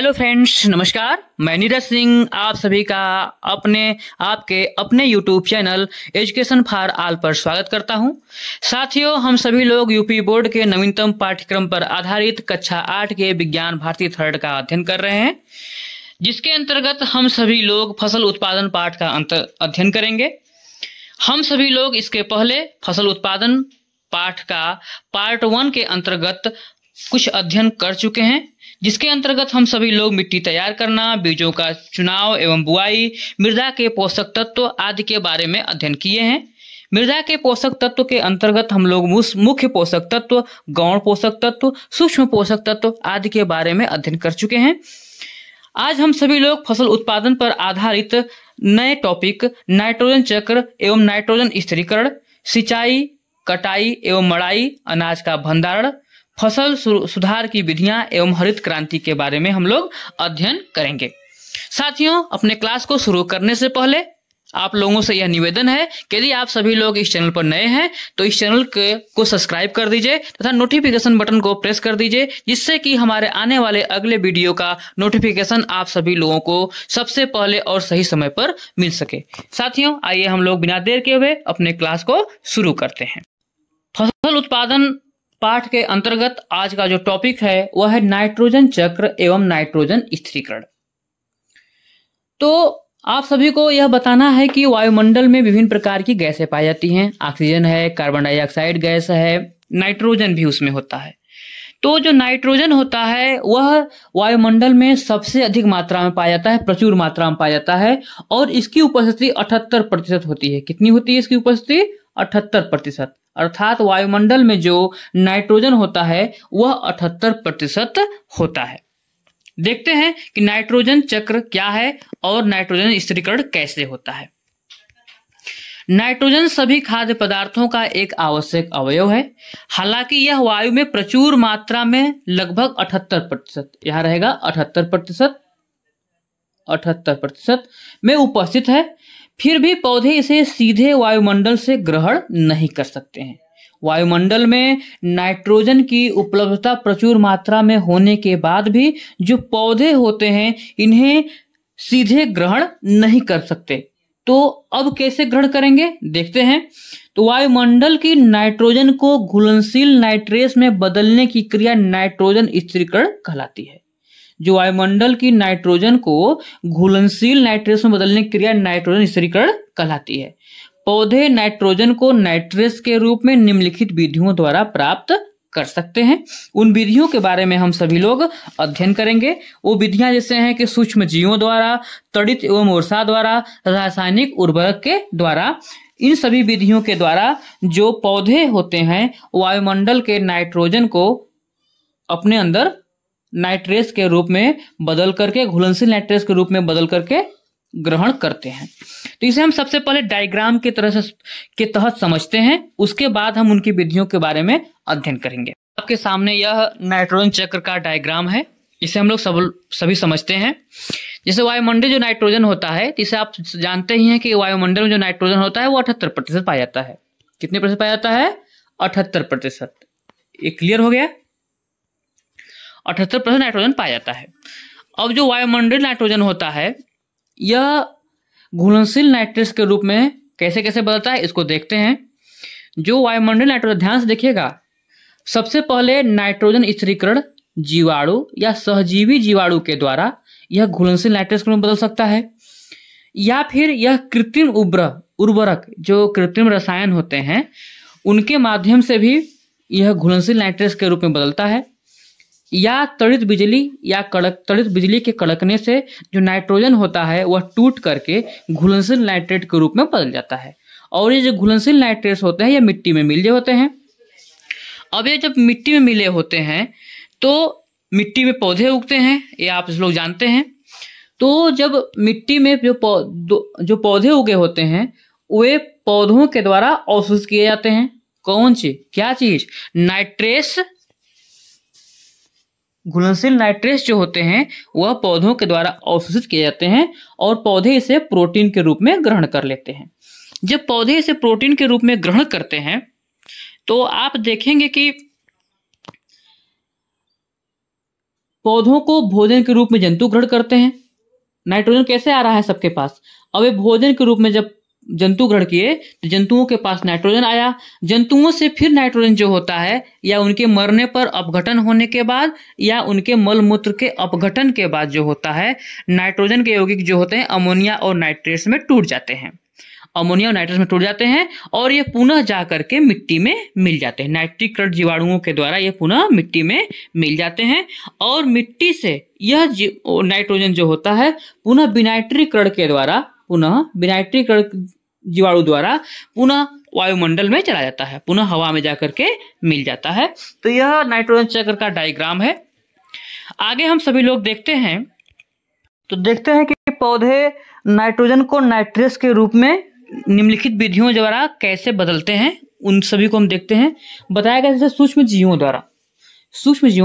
Hello friends, नमस्कार। मैं नीरज सिंह आप सभी का आपके अपने YouTube channel education for all पर स्वागत करता हूं। साथियों, हम सभी लोग यूपी बोर्ड के नवीनतम पाठ्यक्रम पर आधारित कक्षा 8 के विज्ञान भारती थर्ड का अध्ययन कर रहे हैं, जिसके अंतर्गत हम सभी लोग फसल उत्पादन पाठ का अध्ययन करेंगे। हम सभी लोग इसके पहले फसल उत्पादन पाठ का पार्ट 1 के अंतर्गत कुछ अध्ययन कर चुके हैं, जिसके अंतर्गत हम सभी लोग मिट्टी तैयार करना, बीजों का चुनाव एवं बुआई, मृदा के पोषक तत्व आदि के बारे में अध्ययन किए हैं। मृदा के पोषक तत्व के अंतर्गत हम लोग मुख्य पोषक तत्व, गौण पोषक तत्व, सूक्ष्म पोषक तत्व आदि के बारे में अध्ययन कर चुके हैं। आज हम सभी लोग फसल उत्पादन पर आधारित नए टॉपिक नाइट्रोजन चक्र एवं नाइट्रोजन स्थिरीकरण, सिंचाई, कटाई एवं मड़ाई, अनाज का भंडारण, फसल सुधार की विधियां एवं हरित क्रांति के बारे में हम लोग अध्ययन करेंगे। साथियों, अपने क्लास को शुरू करने से पहले आप लोगों से यह निवेदन है कि यदि आप सभी लोग इस चैनल पर नए हैं तो इस चैनल को सब्सक्राइब कर दीजिए तथा नोटिफिकेशन बटन को प्रेस कर दीजिए, जिससे कि हमारे आने वाले अगले वीडियो का नोटिफिकेशन आप सभी लोगों को सबसे पहले और सही समय पर मिल सके। साथियों, आइए हम लोग बिना देर के हुए अपने क्लास को शुरू करते हैं। फसल उत्पादन पाठ के अंतर्गत आज का जो टॉपिक है वह है नाइट्रोजन चक्र एवं नाइट्रोजन स्थिरीकरण। तो आप सभी को यह बताना है कि वायुमंडल में विभिन्न प्रकार की गैसें पाई जाती हैं। ऑक्सीजन है, कार्बन डाइऑक्साइड गैस है, नाइट्रोजन भी उसमें होता है। तो जो नाइट्रोजन होता है वह वायुमंडल में सबसे अधिक मात्रा में पाया जाता है, प्रचुर मात्रा में पाया जाता है, और इसकी उपस्थिति 78% होती है। कितनी होती है इसकी उपस्थिति? 78%। अर्थात वायुमंडल में जो नाइट्रोजन होता है वह 78% होता है। देखते हैं कि नाइट्रोजन चक्र क्या है और नाइट्रोजन स्थिरीकरण कैसे होता है। नाइट्रोजन सभी खाद्य पदार्थों का एक आवश्यक अवयव है। हालांकि यह वायु में प्रचुर मात्रा में लगभग 78%, यहां रहेगा 78% में उपस्थित है, फिर भी पौधे इसे सीधे वायुमंडल से ग्रहण नहीं कर सकते हैं। वायुमंडल में नाइट्रोजन की उपलब्धता प्रचुर मात्रा में होने के बाद भी जो पौधे होते हैं इन्हें सीधे ग्रहण नहीं कर सकते। तो अब कैसे ग्रहण करेंगे देखते हैं। तो वायुमंडल की नाइट्रोजन को घुलनशील नाइट्रेस में बदलने की क्रिया नाइट्रोजन स्थिरीकरण कहलाती है। जो वायुमंडल की नाइट्रोजन को घुलनशील नाइट्रेस में बदलने की क्रिया नाइट्रोजन स्थिरीकरण कहलाती है। पौधे नाइट्रोजन को नाइट्रेस के रूप में निम्नलिखित विधियों द्वारा प्राप्त कर सकते हैं। उन विधियों के बारे में हम सभी लोग अध्ययन करेंगे। वो विधियां जैसे हैं कि सूक्ष्म जीवों द्वारा, तड़ित एवं वर्षा द्वारा, रासायनिक उर्वरक के द्वारा। इन सभी विधियों के द्वारा जो पौधे होते हैं वायुमंडल के नाइट्रोजन को अपने अंदर नाइट्रेस के रूप में बदल करके, घुलनशील नाइट्रेस के रूप में बदल करके ग्रहण करते हैं। तो इसे हम सबसे पहले डायग्राम के तहत समझते हैं, उसके बाद हम उनकी विधियों के बारे में अध्ययन करेंगे। आपके सामने यह नाइट्रोजन चक्र का डायग्राम है, इसे हम लोग सभी समझते हैं। जैसे वायुमंडल जो नाइट्रोजन होता है, इसे आप जानते ही हैं कि वायुमंडल में जो नाइट्रोजन होता है वो 78% पाया जाता है। कितने प्रतिशत पाया जाता है? 78%। ये क्लियर हो गया? 78% नाइट्रोजन पाया जाता है। अब जो वायुमंडल नाइट्रोजन होता है यह घुलनशील नाइट्रेस के रूप में कैसे कैसे बदलता है इसको देखते हैं। जो वायुमंडल नाइट्रोजन, ध्यान से देखिएगा, सबसे पहले नाइट्रोजन स्थिरीकरण जीवाणु या सहजीवी जीवाणु के द्वारा यह घुलनशील नाइट्रेस के रूप में बदल सकता है, या फिर यह कृत्रिम उर्वरक जो कृत्रिम रसायन होते हैं उनके माध्यम से भी यह घुलनशील नाइट्रेस के रूप में बदलता है, या तड़ित बिजली के कड़कने से जो नाइट्रोजन होता है वह टूट करके घुलनशील नाइट्रेट के रूप में बदल जाता है। और ये जो घुलनशील नाइट्रेट्स होते हैं ये मिट्टी में मिले होते हैं। अब ये जब मिट्टी में मिले होते हैं तो मिट्टी में पौधे उगते हैं, ये आप लोग जानते हैं। तो जब मिट्टी में जो पौधे उगे होते हैं वे पौधों के द्वारा अवशोषित किए जाते हैं। कौन चीज? क्या चीज? नाइट्रेस। घुलनशील नाइट्रेस जो होते हैं वह पौधों के द्वारा अवशोषित किए जाते हैं और पौधे इसे प्रोटीन के रूप में ग्रहण कर लेते हैं। जब पौधे इसे प्रोटीन के रूप में ग्रहण करते हैं तो आप देखेंगे कि पौधों को भोजन के रूप में जंतु ग्रहण करते हैं। नाइट्रोजन कैसे आ रहा है सबके पास? अब ये भोजन के रूप में जब जंतु ग्रहण किए तो जंतुओं के पास नाइट्रोजन आया। जंतुओं से फिर नाइट्रोजन जो होता है या उनके मरने पर अपघटन होने के बाद या उनके मल मूत्र के अपघटन के बाद जो होता है, नाइट्रोजन के यौगिक जो होते हैं अमोनिया और नाइट्रेट्स में टूट जाते हैं। अमोनिया और नाइट्रेट्स में टूट जा हैं और ये पुनः जा करके मिट्टी में मिल जाते हैं। नाइट्रीकृत जीवाणुओं के द्वारा ये पुनः मिट्टी में मिल जाते हैं और मिट्टी से यह नाइट्रोजन जो होता है पुनः विनाइट्रीकरण के द्वारा, पुनः विनाइट्रीकृत जीवाणु द्वारा पुनः वायुमंडल में चला जाता है, पुनः हवा में जाकर के मिल जाता है। तो यह नाइट्रोजन चक्र का डायग्राम है। आगे हम सभी लोग देखते हैं तो देखते हैं कि पौधे नाइट्रोजन को नाइट्रेट्स के रूप में निम्नलिखित विधियों द्वारा कैसे बदलते हैं, उन सभी को हम देखते हैं। बताया गया जैसे सूक्ष्म जीवों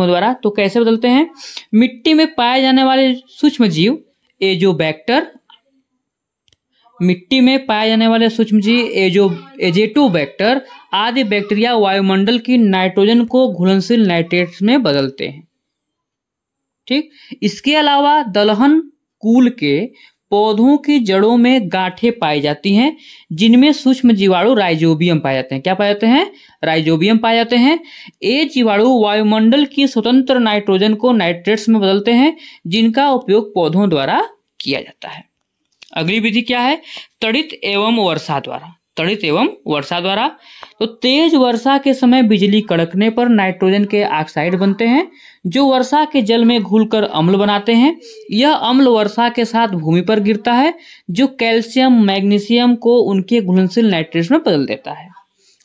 द्वारा तो कैसे बदलते हैं? मिट्टी में पाए जाने वाले सूक्ष्म जीव एजोबैक्टर, मिट्टी में पाए जाने वाले सूक्ष्म जीव एजेटोबैक्टर आदि बैक्टीरिया वायुमंडल की नाइट्रोजन को घुलनशील नाइट्रेट्स में बदलते हैं। ठीक, इसके अलावा दलहन कुल के पौधों की जड़ों में गांठें पाई जाती हैं जिनमें सूक्ष्म जीवाणु राइजोबियम पाए जाते हैं। क्या पाए जाते हैं? राइजोबियम पाए जाते हैं। ये जीवाणु वायुमंडल की स्वतंत्र नाइट्रोजन को नाइट्रेट्स में बदलते हैं जिनका उपयोग पौधों द्वारा किया जाता है। अगली विधि क्या है? तड़ित एवं वर्षा द्वारा। तड़ित एवं वर्षा द्वारा तो तेज वर्षा के समय बिजली कड़कने पर नाइट्रोजन के ऑक्साइड बनते हैं जो वर्षा के जल में घुलकर अम्ल बनाते हैं। यह अम्ल वर्षा के साथ भूमि पर गिरता है जो कैल्शियम मैग्नीशियम को उनके घुलनशील नाइट्रेट्स में बदल देता है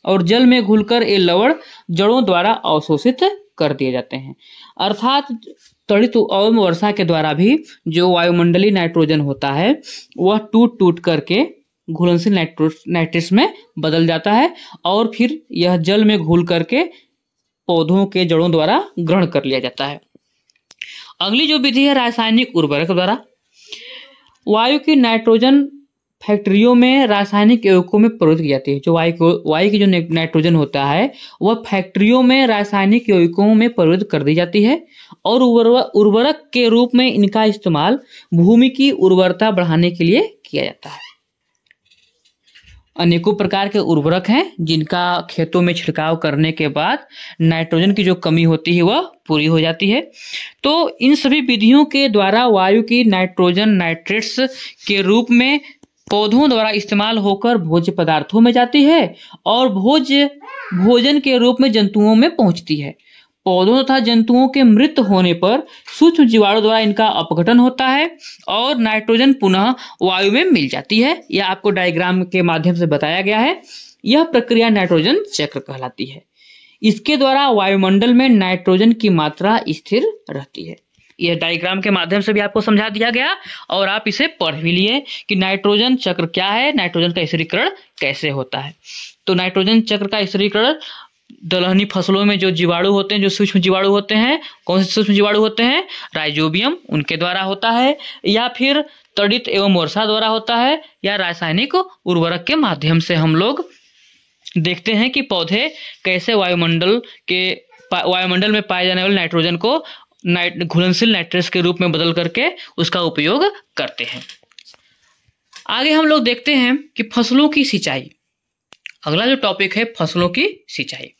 और जल में घुलकर ये लवण जड़ों द्वारा अवशोषित कर दिए जाते हैं। अर्थात तड़ित एवं वर्षा के द्वारा भी जो वायुमंडलीय नाइट्रोजन होता है वह टूट टूट करके घुलनशील नाइट्रेट्स में बदल जाता है और फिर यह जल में घुल करके पौधों के जड़ों द्वारा ग्रहण कर लिया जाता है। अगली जो विधि है रासायनिक उर्वरक द्वारा। वायु की नाइट्रोजन फैक्ट्रियों में रासायनिक यौगिकों में प्रयुक्त की जाती है। जो वायु की जो नाइट्रोजन होता है वह फैक्ट्रियों में रासायनिक यौगिकों में प्रयुक्त कर दी जाती है और उर्वरक के रूप में इनका इस्तेमाल भूमि की उर्वरता बढ़ाने के लिए किया जाता है। अनेकों प्रकार के उर्वरक हैं जिनका खेतों में छिड़काव करने के बाद नाइट्रोजन की जो कमी होती है वह पूरी हो जाती है। तो इन सभी विधियों के द्वारा वायु की नाइट्रोजन नाइट्रेट्स के रूप में पौधों द्वारा इस्तेमाल होकर भोज्य पदार्थों में जाती है और भोजन के रूप में जंतुओं में पहुंचती है। पौधों तथा जंतुओं के मृत होने पर सूक्ष्म जीवाणु द्वारा इनका अपघटन होता है और नाइट्रोजन पुनः वायु में मिल जाती है। यह आपको डायग्राम के माध्यम से बताया गया है। यह प्रक्रिया नाइट्रोजन चक्र कहलाती है। इसके द्वारा वायुमंडल में नाइट्रोजन की मात्रा स्थिर रहती है। यह डायग्राम के माध्यम से भी आपको समझा दिया गया और आप इसे पढ़ भी लिए कि नाइट्रोजन चक्र क्या है, नाइट्रोजन का स्थिरीकरण कैसे होता है। तो नाइट्रोजन चक्र का स्थिरीकरण दलहनी फसलों में जो जीवाणु होते हैं, जो सूक्ष्म जीवाणु होते हैं, कौन से सूक्ष्म जीवाणु होते हैं? राइजोबियम, उनके द्वारा होता है या फिर तड़ित एवं वर्षा द्वारा होता है या रासायनिक उर्वरक के माध्यम से हम लोग देखते हैं कि पौधे कैसे वायुमंडल में पाए जाने वाले नाइट्रोजन को घुलनशील नाइट्रेट्स के रूप में बदल करके उसका उपयोग करते हैं। आगे हम लोग देखते हैं कि फसलों की सिंचाई। अगला जो टॉपिक है फसलों की सिंचाई।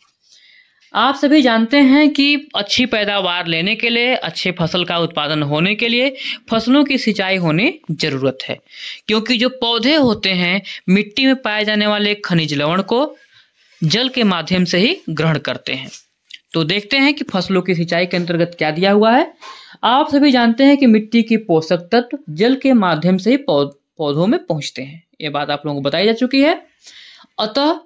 आप सभी जानते हैं कि अच्छी पैदावार लेने के लिए, अच्छे फसल का उत्पादन होने के लिए फसलों की सिंचाई होनी जरूरत है, क्योंकि जो पौधे होते हैं मिट्टी में पाए जाने वाले खनिज लवण को जल के माध्यम से ही ग्रहण करते हैं। तो देखते हैं कि फसलों की सिंचाई के अंतर्गत क्या दिया हुआ है। आप सभी जानते हैं कि मिट्टी की पोषक तत्व जल के माध्यम से ही पौधों में पहुंचते हैं। ये बात आप लोगों को बताई जा चुकी है। अतः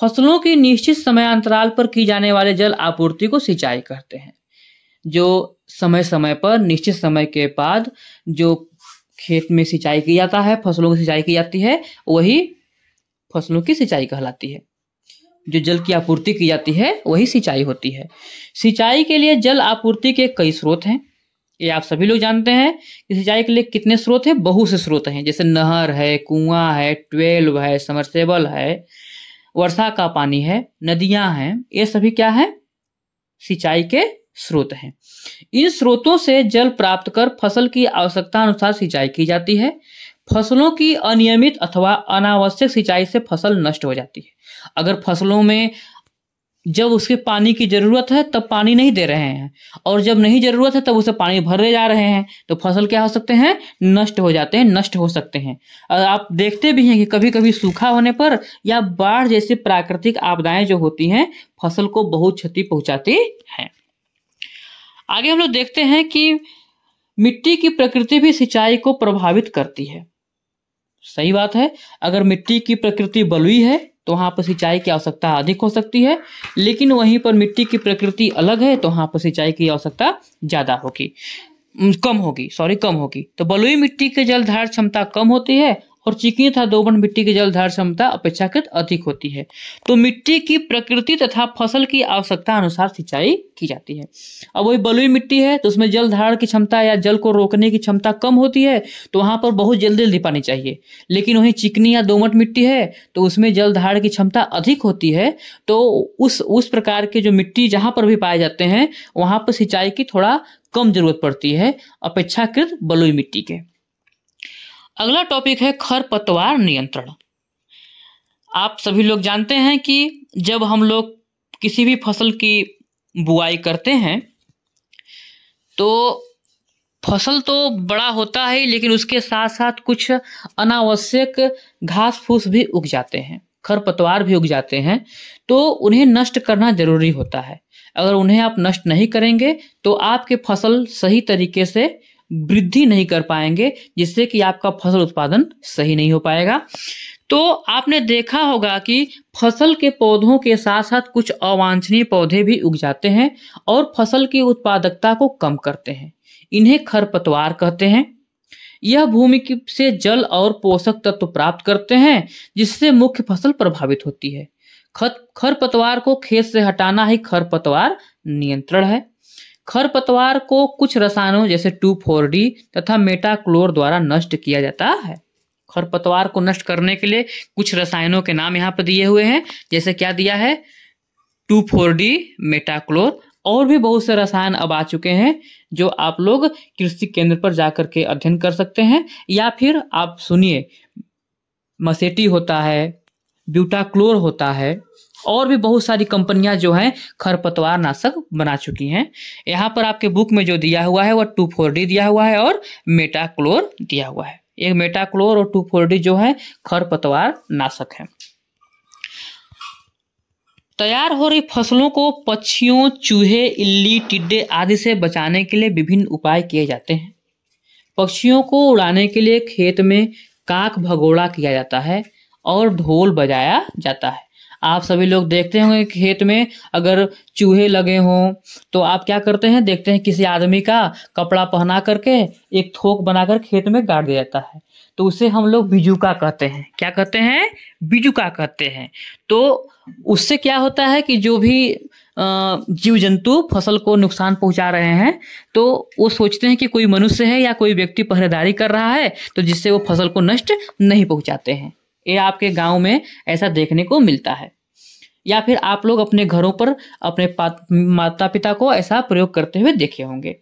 फसलों की निश्चित समयांतराल पर की जाने वाले जल आपूर्ति को सिंचाई कहते हैं। जो समय समय पर निश्चित समय के बाद जो खेत में सिंचाई की जाता है, फसलों की सिंचाई की जाती है, वही फसलों की सिंचाई कहलाती है। जो जल की आपूर्ति की जाती है वही सिंचाई होती है। सिंचाई के लिए जल आपूर्ति के कई स्रोत हैं। ये आप सभी लोग जानते हैं कि सिंचाई के लिए कितने स्रोत हैं? बहुत से स्रोत हैं, जैसे नहर है, कुआं है, ट्वेल्व है, समरसेबल है, वर्षा का पानी है, नदियां हैं। ये सभी क्या है? सिंचाई के स्रोत हैं। इन स्रोतों से जल प्राप्त कर फसल की आवश्यकता अनुसार सिंचाई की जाती है। फसलों की अनियमित अथवा अनावश्यक सिंचाई से फसल नष्ट हो जाती है। अगर फसलों में जब उसके पानी की जरूरत है तब पानी नहीं दे रहे हैं और जब नहीं जरूरत है तब उसे पानी भरे जा रहे हैं तो फसल क्या हो सकते हैं, नष्ट हो जाते हैं, नष्ट हो सकते हैं। और आप देखते भी हैं कि कभी कभी सूखा होने पर या बाढ़ जैसी प्राकृतिक आपदाएं जो होती हैं फसल को बहुत क्षति पहुंचाती हैं। आगे हम लोग देखते हैं कि मिट्टी की प्रकृति भी सिंचाई को प्रभावित करती है। सही बात है, अगर मिट्टी की प्रकृति बलुई है तो वहां पर सिंचाई की आवश्यकता अधिक हो सकती है, लेकिन वहीं पर मिट्टी की प्रकृति अलग है तो वहां पर सिंचाई की आवश्यकता ज्यादा होगी, कम होगी। तो बलुई मिट्टी के जल धारण क्षमता कम होती है और चिकनी तथा दोमट मिट्टी की जल धारण क्षमता अपेक्षाकृत अधिक होती है। तो मिट्टी की प्रकृति तथा फसल की आवश्यकता अनुसार सिंचाई की जाती है। अब वही बलुई मिट्टी है तो उसमें जल धारण की क्षमता या जल को रोकने की क्षमता कम होती है तो वहां पर बहुत जल्दी जल्दी पानी चाहिए। लेकिन वही चिकनी या दोमट मिट्टी है तो उसमें जल धारण की क्षमता अधिक होती है। तो उस प्रकार के जो मिट्टी जहां पर भी पाए जाते हैं वहां पर सिंचाई की थोड़ा कम जरूरत पड़ती है अपेक्षाकृत बलुई मिट्टी के। अगला टॉपिक है खरपतवार नियंत्रण। आप सभी लोग जानते हैं कि जब हम लोग किसी भी फसल की बुआई करते हैं तो फसल तो बड़ा होता है लेकिन उसके साथ साथ कुछ अनावश्यक घास फूस भी उग जाते हैं, खरपतवार भी उग जाते हैं, तो उन्हें नष्ट करना जरूरी होता है। अगर उन्हें आप नष्ट नहीं करेंगे तो आपके फसल सही तरीके से वृद्धि नहीं कर पाएंगे, जिससे कि आपका फसल उत्पादन सही नहीं हो पाएगा। तो आपने देखा होगा कि फसल के पौधों के साथ साथ कुछ अवांछनीय पौधे भी उग जाते हैं और फसल की उत्पादकता को कम करते हैं। इन्हें खरपतवार कहते हैं। यह भूमि से जल और पोषक तत्व प्राप्त करते हैं जिससे मुख्य फसल प्रभावित होती है। खरपतवार को खेत से हटाना ही खरपतवार नियंत्रण है। खरपतवार को कुछ रसायनों जैसे 2,4-D तथा मेटाक्लोर द्वारा नष्ट किया जाता है। खरपतवार को नष्ट करने के लिए कुछ रसायनों के नाम यहाँ पर दिए हुए हैं, जैसे क्या दिया है, 2,4-D, मेटाक्लोर, और भी बहुत से रसायन अब आ चुके हैं जो आप लोग कृषि केंद्र पर जाकर के अध्ययन कर सकते हैं, या फिर आप सुनिए, मसेटी होता है, ब्यूटाक्लोर होता है, और भी बहुत सारी कंपनियां जो हैं खरपतवार नाशक बना चुकी हैं। यहाँ पर आपके बुक में जो दिया हुआ है वह 2,4-D दिया हुआ है और मेटाक्लोर दिया हुआ है। एक मेटाक्लोर और 2,4-D जो है खरपतवार नाशक है। तैयार हो रही फसलों को पक्षियों, चूहे, इल्ली, टिड्डे आदि से बचाने के लिए विभिन्न उपाय किए जाते हैं। पक्षियों को उड़ाने के लिए खेत में काक भगोड़ा किया जाता है और ढोल बजाया जाता है। आप सभी लोग देखते होंगे खेत में अगर चूहे लगे हों तो आप क्या करते हैं, देखते हैं किसी आदमी का कपड़ा पहना करके एक थोक बनाकर खेत में गाड़ दिया जाता है, तो उसे हम लोग बिजुका कहते हैं। क्या कहते हैं? बिजुका कहते हैं। तो उससे क्या होता है कि जो भी जीव जंतु फसल को नुकसान पहुंचा रहे हैं तो वो सोचते हैं कि कोई मनुष्य है या कोई व्यक्ति पहरेदारी कर रहा है, तो जिससे वो फसल को नष्ट नहीं पहुंचाते हैं। ये आपके गांव में ऐसा देखने को मिलता है, या फिर आप लोग अपने घरों पर अपने माता पिता को ऐसा प्रयोग करते हुए देखे होंगे।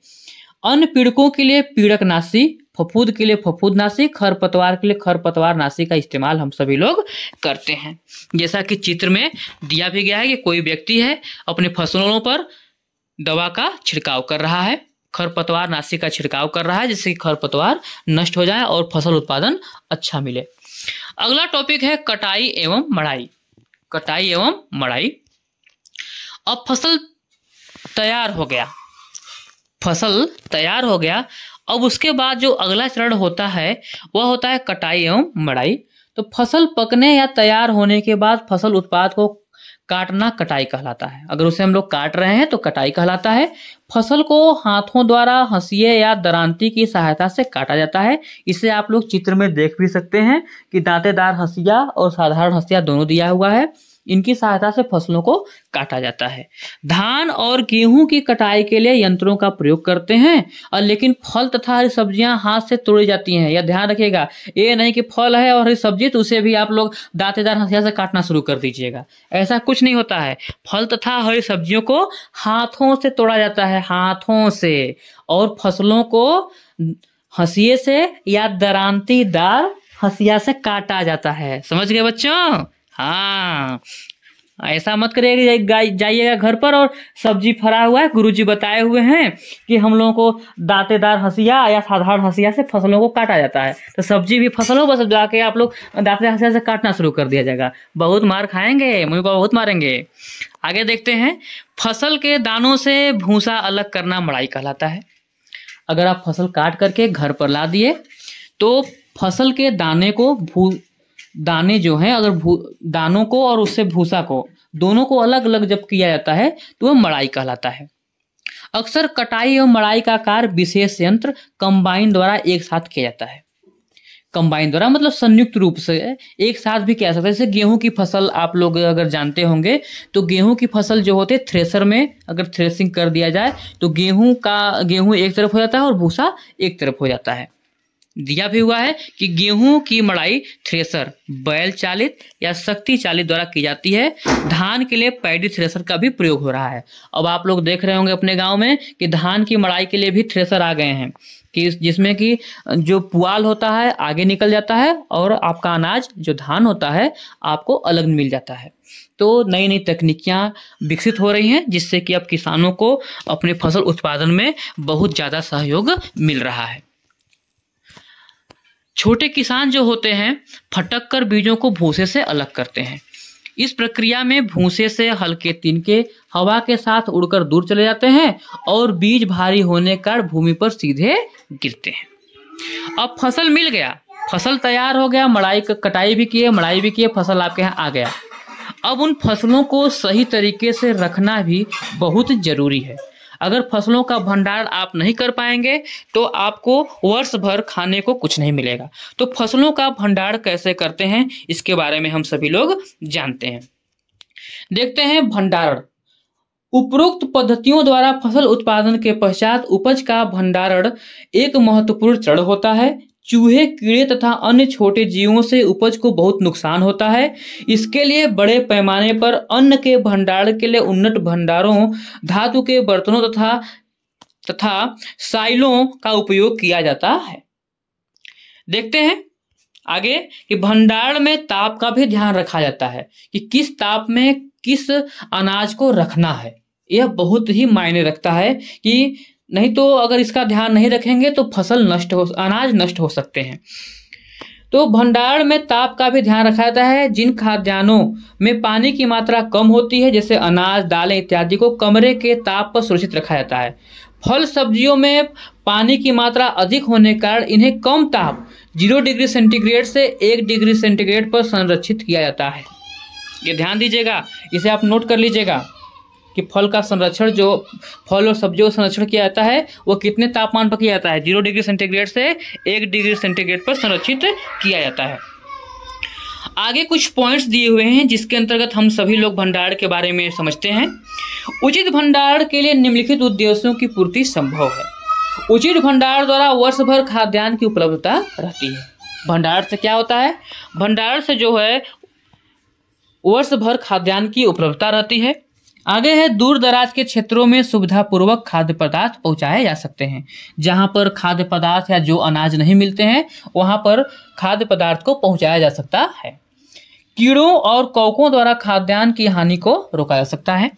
अन्य पीड़कों के लिए पीड़कनाशी, फफूंद के लिए फफूंदनाशी, खरपतवार के लिए खरपतवारनाशी का इस्तेमाल हम सभी लोग करते हैं। जैसा कि चित्र में दिया भी गया है कि कोई व्यक्ति है अपने फसलों पर दवा का छिड़काव कर रहा है, खरपतवारनाशी का छिड़काव कर रहा है, जिससे कि खरपतवार नष्ट हो जाए और फसल उत्पादन अच्छा मिले। अगला टॉपिक है कटाई एवं मड़ाई। कटाई एवं मड़ाई। अब फसल तैयार हो गया, अब उसके बाद जो अगला चरण होता है वह होता है कटाई एवं मड़ाई। तो फसल पकने या तैयार होने के बाद फसल उत्पाद को काटना कटाई कहलाता है। अगर उसे हम लोग काट रहे हैं तो कटाई कहलाता है। फसल को हाथों द्वारा हंसिये या दरांती की सहायता से काटा जाता है। इसे आप लोग चित्र में देख भी सकते हैं कि दांतेदार हंसिया और साधारण हंसिया दोनों दिया हुआ है। इनकी सहायता से फसलों को काटा जाता है। धान और गेहूं की कटाई के लिए यंत्रों का प्रयोग करते हैं, और लेकिन फल तथा हरी सब्जियां हाथ से तोड़ी जाती हैं। यह ध्यान रखिएगा, ये नहीं कि फल है और हरी सब्जी तो उसे भी आप लोग दांतेदार हथियार से काटना शुरू कर दीजिएगा, ऐसा कुछ नहीं होता है। फल तथा हरी सब्जियों को हाथों से तोड़ा जाता है, हाथों से, और फसलों को हंसिए से या दरांतीदार हंसिया से काटा जाता है। समझ गए बच्चों? हाँ, ऐसा मत करिएगा जाइएगा घर पर और सब्जी फरा हुआ है, गुरुजी बताए हुए हैं कि हम लोगों को दांतेदार हंसिया या साधारण हंसिया से फसलों को काटा जाता है, तो सब्जी भी फसलों बस जाके आप लोग दांतेदार हंसिया से काटना शुरू कर दिया जाएगा, बहुत मार खाएंगे, मम्मी पापा बहुत मारेंगे। आगे देखते हैं, फसल के दानों से भूसा अलग करना मड़ाई कहलाता है। अगर आप फसल काट करके घर पर ला दिए तो फसल के दाने को दाने जो हैं, अगर दानों को और उससे भूसा को दोनों को अलग अलग जब किया जाता है तो वह मड़ाई कहलाता है। अक्सर कटाई एवं मड़ाई का कार्य विशेष यंत्र कंबाइन द्वारा एक साथ किया जाता है। कंबाइन द्वारा मतलब संयुक्त रूप से एक साथ भी किया जा सकता है। जैसे गेहूं की फसल आप लोग अगर जानते होंगे तो गेहूं की फसल जो होते है थ्रेसर में अगर थ्रेसिंग कर दिया जाए तो गेहूं एक तरफ हो जाता है और भूसा एक तरफ हो जाता है। दिया भी हुआ है कि गेहूं की मड़ाई थ्रेसर बैल चालित या शक्ति चालित द्वारा की जाती है। धान के लिए पैडी थ्रेसर का भी प्रयोग हो रहा है। अब आप लोग देख रहे होंगे अपने गांव में कि धान की मड़ाई के लिए भी थ्रेसर आ गए हैं, कि जिसमें कि जो पुआल होता है आगे निकल जाता है और आपका अनाज जो धान होता है आपको अलग मिल जाता है। तो नई नई तकनीकियां विकसित हो रही हैं, जिससे कि अब किसानों को अपने फसल उत्पादन में बहुत ज़्यादा सहयोग मिल रहा है। छोटे किसान जो होते हैं फटक कर बीजों को भूसे से अलग करते हैं। इस प्रक्रिया में भूसे से हल्के तिनके हवा के साथ उड़कर दूर चले जाते हैं और बीज भारी होने के कारण भूमि पर सीधे गिरते हैं। अब फसल मिल गया, फसल तैयार हो गया, कटाई भी किए, मड़ाई भी किए, फसल आपके यहाँ आ गया। अब उन फसलों को सही तरीके से रखना भी बहुत जरूरी है। अगर फसलों का भंडारण आप नहीं कर पाएंगे तो आपको वर्ष भर खाने को कुछ नहीं मिलेगा। तो फसलों का भंडारण कैसे करते हैं इसके बारे में हम सभी लोग जानते हैं। देखते हैं भंडारण। उपरोक्त पद्धतियों द्वारा फसल उत्पादन के पश्चात उपज का भंडारण एक महत्वपूर्ण चरण होता है। चूहे, कीड़े तथा अन्य छोटे जीवों से उपज को बहुत नुकसान होता है। इसके लिए बड़े पैमाने पर अन्न के भंडारण के लिए उन्नत भंडारों, धातु के बर्तनों तथा साइलों का उपयोग किया जाता है। देखते हैं आगे कि भंडारण में ताप का भी ध्यान रखा जाता है कि किस ताप में किस अनाज को रखना है। यह बहुत ही मायने रखता है कि नहीं तो अगर इसका ध्यान नहीं रखेंगे तो अनाज नष्ट हो सकते हैं। तो भंडारण में ताप का भी ध्यान रखा जाता है। जिन खाद्यान्नों में पानी की मात्रा कम होती है जैसे अनाज, दालें इत्यादि को कमरे के ताप पर सुरक्षित रखा जाता है। फल सब्जियों में पानी की मात्रा अधिक होने के कारण इन्हें कम ताप 0 डिग्री सेंटीग्रेड से 1 डिग्री सेंटीग्रेड पर संरक्षित किया जाता है। ये ध्यान दीजिएगा, इसे आप नोट कर लीजिएगा कि फल का संरक्षण, जो फल और सब्जियों का संरक्षण किया जाता है वो कितने तापमान पर किया जाता है? 0 डिग्री सेंटीग्रेड से 1 डिग्री सेंटीग्रेड पर संरक्षित किया जाता है। आगे कुछ पॉइंट्स दिए हुए हैं जिसके अंतर्गत हम सभी लोग भंडारण के बारे में समझते हैं। उचित भंडारण के लिए निम्नलिखित उद्देश्यों की पूर्ति संभव है। उचित भंडारण द्वारा वर्ष भर खाद्यान्न की उपलब्धता रहती है। भंडारण से क्या होता है? भंडारण से जो है वर्ष भर खाद्यान्न की उपलब्धता रहती है। आगे है, दूर दराज के क्षेत्रों में सुविधापूर्वक खाद्य पदार्थ पहुंचाए जा सकते हैं। जहां पर खाद्य पदार्थ या जो अनाज नहीं मिलते हैं वहां पर खाद्य पदार्थ को पहुंचाया जा सकता है। कीड़ों और कवकों द्वारा खाद्यान्न की हानि को रोका जा सकता है।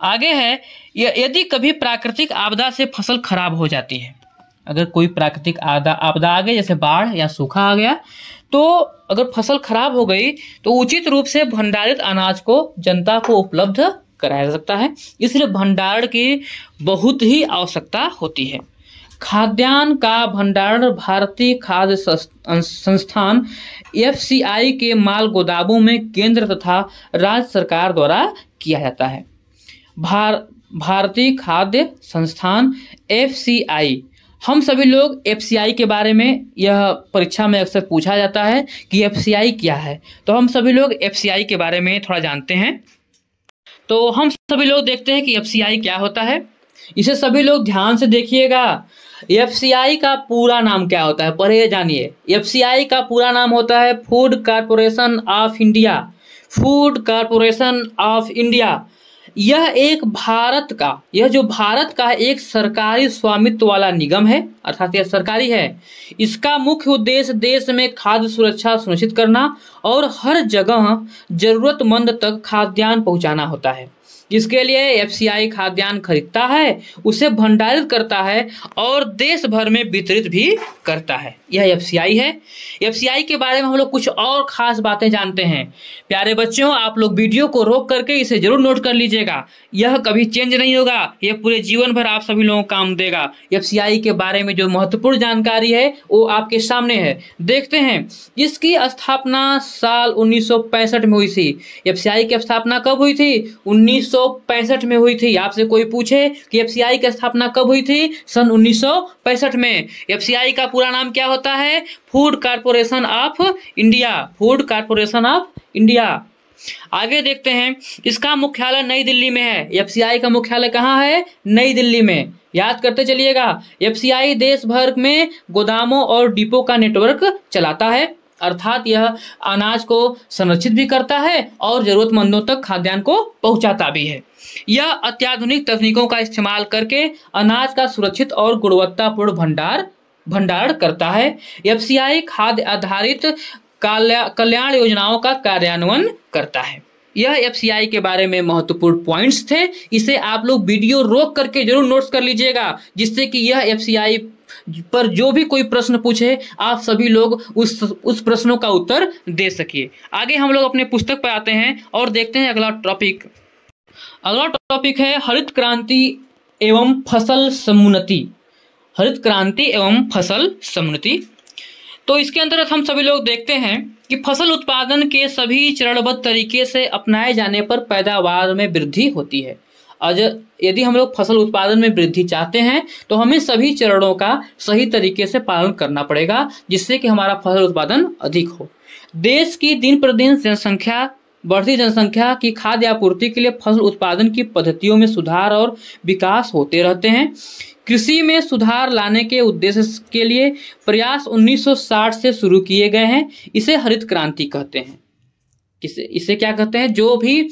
आगे है, यदि कभी प्राकृतिक आपदा से फसल खराब हो जाती है, अगर कोई प्राकृतिक आपदा आ गई जैसे बाढ़ या सूखा आ गया, तो अगर फसल खराब हो गई तो उचित रूप से भंडारित अनाज को जनता को उपलब्ध कराया जा सकता है। इसलिए भंडारण की बहुत ही आवश्यकता होती है। खाद्यान्न का भंडारण भारतीय खाद्य संस्थान FCI के माल गोदामों में केंद्र तथा राज्य सरकार द्वारा किया जाता है। भारतीय खाद्य संस्थान FCI हम सभी लोग एफसीआई के बारे में, यह परीक्षा में अक्सर पूछा जाता है कि एफसीआई क्या है, तो हम सभी लोग एफसीआई के बारे में थोड़ा जानते हैं। तो हम सभी लोग देखते हैं कि एफसीआई क्या होता है। इसे सभी लोग ध्यान से देखिएगा। एफसीआई का पूरा नाम क्या होता है, पढ़िए जानिए। एफसीआई का पूरा नाम होता है food corporation of India. Food corporation of India यह जो भारत का एक सरकारी स्वामित्व वाला निगम है, अर्थात यह सरकारी है। इसका मुख्य उद्देश्य देश में खाद्य सुरक्षा सुनिश्चित करना और हर जगह जरूरतमंद तक खाद्यान्न पहुंचाना होता है। इसके लिए एफसीआई खाद्यान्न खरीदता है, उसे भंडारित करता है और देश भर में वितरित भी करता है। यह एफसीआई है। एफसीआई के बारे में हम लोग कुछ और खास बातें जानते हैं। प्यारे बच्चों, आप लोग वीडियो को रोक करके इसे जरूर नोट कर लीजिएगा। यह कभी चेंज नहीं होगा, यह पूरे जीवन भर आप सभी लोगों को काम देगा। एफसीआई के बारे में जो महत्वपूर्ण जानकारी है वो आपके सामने है, देखते हैं। इसकी स्थापना साल 1965 में हुई थी। एफसीआई की स्थापना कब हुई थी? 1965 में हुई थी। आपसे कोई पूछे कि एफसीआई की स्थापना कब हुई थी? सन 1965 में। एफसीआई का पूरा नाम क्या होता है? Food corporation of India. Food corporation of India. आगे देखते हैं, इसका मुख्यालय नई दिल्ली में है। एफसीआई का मुख्यालय कहाँ है? नई दिल्ली में। याद करते चलिएगा। एफसीआई देश भर में गोदामों और डिपो का नेटवर्क चलाता है, अर्थात यह अनाज को संरक्षित भी करता है और जरूरतमंदों तक खाद्यान्न को पहुंचाता भी है। यह अत्याधुनिक तकनीकों का इस्तेमाल करके अनाज का सुरक्षित और गुणवत्तापूर्ण भंडारण करता है। एफसीआई खाद्य आधारित कल्याण योजनाओं का कार्यान्वयन करता है। यह एफसीआई के बारे में महत्वपूर्ण पॉइंट्स थे। इसे आप लोग वीडियो रोक करके जरूर नोट्स कर लीजिएगा, जिससे कि यह एफसीआई पर जो भी कोई प्रश्न पूछे आप सभी लोग उस प्रश्नों का उत्तर दे सकिए। आगे हम लोग अपने पुस्तक पर आते हैं और देखते हैं अगला टॉपिक। अगला टॉपिक है हरित क्रांति एवं फसल समुन्नति। हरित क्रांति एवं फसल समुन्नति। तो इसके अंतर्गत हम सभी लोग देखते हैं कि फसल उत्पादन के सभी चरणबद्ध तरीके से अपनाए जाने पर पैदावार में वृद्धि होती है। यदि हम लोग फसल उत्पादन में वृद्धि चाहते हैं तो हमें सभी चरणों का सही तरीके से पालन करना पड़ेगा, जिससे कि हमारा फसल उत्पादन अधिक हो। देश की दिन प्रतिदिन बढ़ती जनसंख्या की खाद्य आपूर्ति के लिए फसल उत्पादन की पद्धतियों में सुधार और विकास होते रहते हैं। कृषि में सुधार लाने के उद्देश्य के लिए प्रयास 1960 से शुरू किए गए हैं। इसे हरित क्रांति कहते हैं। इसे क्या कहते हैं? जो भी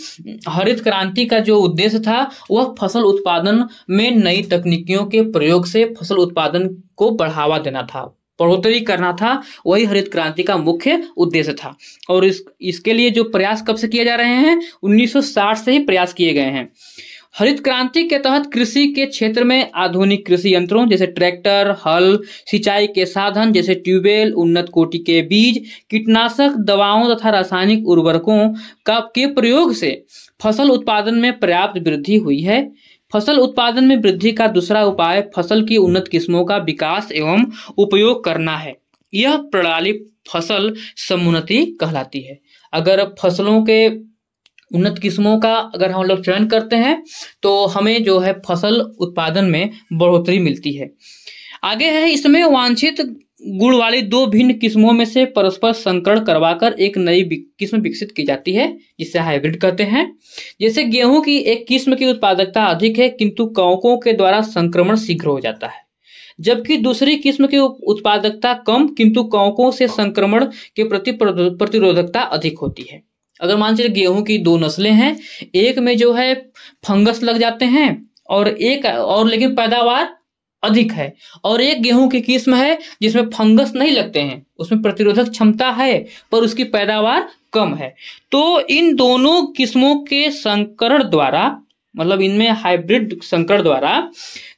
हरित क्रांति का जो उद्देश्य था वह फसल उत्पादन में नई तकनीकियों के प्रयोग से फसल उत्पादन को बढ़ावा देना था, बढ़ोतरी करना था। वही हरित क्रांति का मुख्य उद्देश्य था। और इसके लिए जो प्रयास कब से किए जा रहे हैं? 1960 से ही प्रयास किए गए हैं। हरित क्रांति के तहत कृषि के क्षेत्र में आधुनिक कृषि यंत्रों जैसे ट्रैक्टर, हल, सिंचाई के साधन जैसे ट्यूबवेल, उन्नत कोटि के बीज, कीटनाशक दवाओं तथा रासायनिक उर्वरकों के प्रयोग से फसल उत्पादन में पर्याप्त वृद्धि हुई है। फसल उत्पादन में वृद्धि का दूसरा उपाय फसल की उन्नत किस्मों का विकास एवं उपयोग करना है। यह प्रणाली फसल समुन्नति कहलाती है। अगर फसलों के उन्नत किस्मों का अगर हम लोग चयन करते हैं तो हमें जो है फसल उत्पादन में बढ़ोतरी मिलती है। आगे है, इसमें वांछित गुण वाली दो भिन्न किस्मों में से परस्पर संकरण करवाकर एक नई किस्म विकसित की जाती है, जिसे हाइब्रिड कहते हैं। जैसे गेहूं की एक किस्म की उत्पादकता अधिक है किंतु कवकों के द्वारा संक्रमण शीघ्र हो जाता है, जबकि दूसरी किस्म की उत्पादकता कम किंतु कवकों से संक्रमण के प्रति प्रतिरोधकता अधिक होती है। अगर मान लीजिए गेहूं की दो नस्लें हैं, एक में जो है फंगस लग जाते हैं और लेकिन पैदावार अधिक है, और एक गेहूं की किस्म है जिसमें फंगस नहीं लगते हैं, उसमें प्रतिरोधक क्षमता है पर उसकी पैदावार कम है। तो इन दोनों किस्मों के संकरण द्वारा, मतलब इनमें हाइब्रिड संकरण द्वारा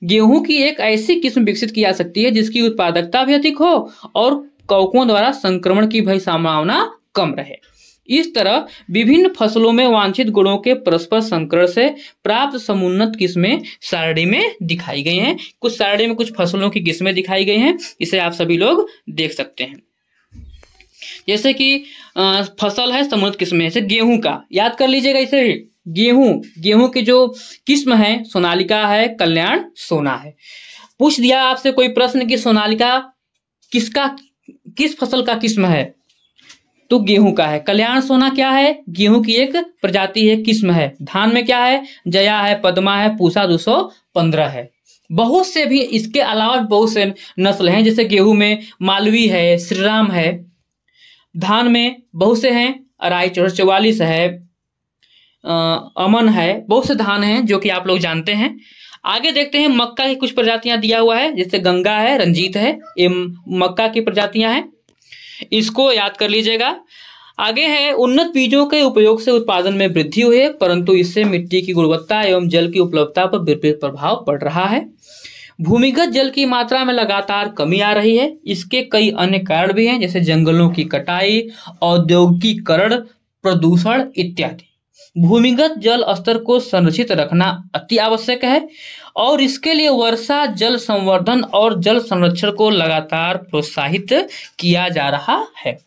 गेहूं की एक ऐसी किस्म विकसित की जा सकती है जिसकी उत्पादकता भी अधिक हो और कवकों द्वारा संक्रमण की भी संभावना कम रहे। इस तरह विभिन्न फसलों में वांछित गुणों के परस्पर संकरण से प्राप्त समुन्नत किस्में सारणी में दिखाई गई हैं। कुछ सारणी में कुछ फसलों की किस्में दिखाई गई हैं, इसे आप सभी लोग देख सकते हैं। जैसे कि फसल है समुन्नत किस्में, जैसे गेहूं का याद कर लीजिएगा। इसे भी गेहूं की जो किस्म है सोनालिका है, कल्याण सोना है। पूछ दिया आपसे कोई प्रश्न कि सोनालिका किस फसल का किस्म है, तो गेहूं का है। कल्याण सोना क्या है, गेहूं की एक प्रजाति है, किस्म है। धान में क्या है, जया है, पद्मा है, पूसा 215 है। बहुत से भी इसके अलावा बहुत से नस्ल हैं, जैसे गेहूं में मालवी है, श्रीराम है। धान में बहुत से हैं, अराई 44 है, अमन है, बहुत से धान हैं जो कि आप लोग जानते हैं। आगे देखते हैं मक्का की कुछ प्रजातियां दिया हुआ है, जैसे गंगा है, रंजीत है, ये मक्का की प्रजातियां हैं, इसको याद कर लीजिएगा। आगे है उन्नत बीजों के उपयोग से उत्पादन में वृद्धि हुई है, परंतु इससे मिट्टी की गुणवत्ता एवं जल की उपलब्धता पर विपरीत प्रभाव पड़ रहा है। भूमिगत जल की मात्रा में लगातार कमी आ रही है। इसके कई अन्य कारण भी हैं, जैसे जंगलों की कटाई, औद्योगिकीकरण, प्रदूषण इत्यादि। भूमिगत जल स्तर को संरक्षित रखना अति आवश्यक है और इसके लिए वर्षा जल संवर्धन और जल संरक्षण को लगातार प्रोत्साहित किया जा रहा है।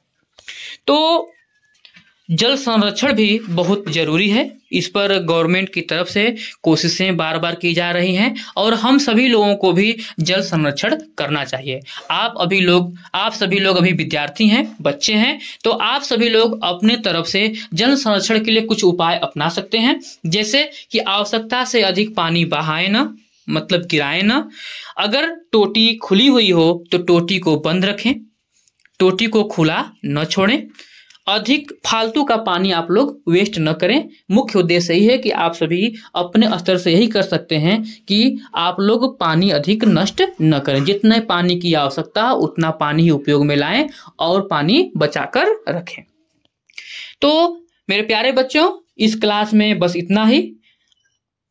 तो जल संरक्षण भी बहुत जरूरी है, इस पर गवर्नमेंट की तरफ से कोशिशें बार बार की जा रही हैं और हम सभी लोगों को भी जल संरक्षण करना चाहिए। आप सभी लोग अभी विद्यार्थी हैं, बच्चे हैं, तो आप सभी लोग अपने तरफ से जल संरक्षण के लिए कुछ उपाय अपना सकते हैं, जैसे कि आवश्यकता से अधिक पानी बहाएं ना, मतलब गिराएं ना। अगर टोटी खुली हुई हो तो टोटी को बंद रखें, टोटी को खुला न छोड़ें। अधिक फालतू का पानी आप लोग वेस्ट न करें। मुख्य उद्देश्य यही है कि आप सभी अपने स्तर से यही कर सकते हैं कि आप लोग पानी अधिक नष्ट न करें। जितने पानी की आवश्यकता है उतना पानी ही उपयोग में लाएं और पानी बचाकर रखें। तो मेरे प्यारे बच्चों, इस क्लास में बस इतना ही।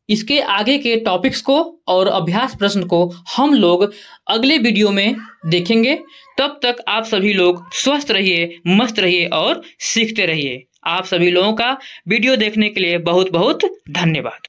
इसके आगे के टॉपिक्स को और अभ्यास प्रश्न को हम लोग अगले वीडियो में देखेंगे। तब तक आप सभी लोग स्वस्थ रहिए, मस्त रहिए और सीखते रहिए। आप सभी लोगों का वीडियो देखने के लिए बहुत बहुत धन्यवाद।